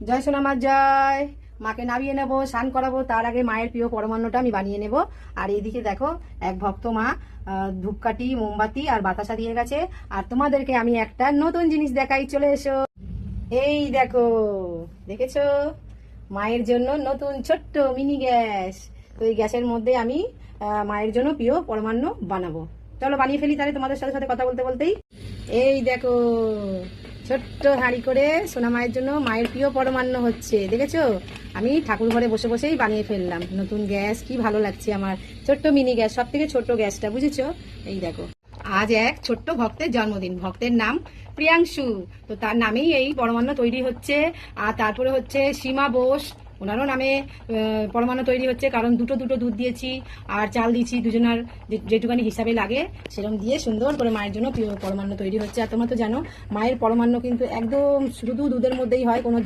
জয় সোনামার জয়। মাকে নামিয়ে নেব, স্নান করাবো, তার আগে মায়ের প্রিয় পরমান্নটা আমি বানিয়ে নেব। আর এইদিকে দেখো এক ভক্ত মা ধূপকাঠি, মোমবাতি আর বাতাসা দিয়ে গেছে। আর তোমাদেরকে আমি একটা নতুন জিনিস দেখাই, চলে এসো। এই দেখো, দেখেছো? মায়ের জন্য নতুন ছোট্ট মিনি গ্যাস। তো এই গ্যাসের মধ্যে আমি মায়ের জন্য প্রিয় পরমান্ন বানাবো। চলো বানিয়ে ফেলি তাহলে তোমাদের সাথে সাথে কথা বলতে বলতেই। এই দেখো, ছোট্ট হাঁড়ি করে সোনা মায়ের জন্য মায়ের প্রিয় পরমান্ন হচ্ছে, দেখেছো? আমি ঠাকুর ঘরে বসে বসেই বানিয়ে ফেললাম নতুন গ্যাস। কি ভালো লাগছে আমার ছোট্ট মিনি গ্যাস, সব থেকে ছোট্ট গ্যাসটা, বুঝেছো? এই দেখো, আজ এক ছোট্ট ভক্তের জন্মদিন। ভক্তের নাম প্রিয়াংশু। তো তার নামেই এই পরমান্ন তৈরি হচ্ছে। আর তারপরে হচ্ছে সীমা বোস, ওনারও নামে পরমান্ন তৈরি হচ্ছে, কারণ দুটো দুটো দুধ দিয়েছি আর চাল দিয়েছি, দুজনার যেটুকানি হিসাবে লাগে সেরকম দিয়ে সুন্দর করে মায়ের জন্য পরমান্ন তৈরি হচ্ছে। আর তোমরা তো জানো মায়ের পরমান্ন কিন্তু একদম শুধু দুধের মধ্যেই হয়, কোনো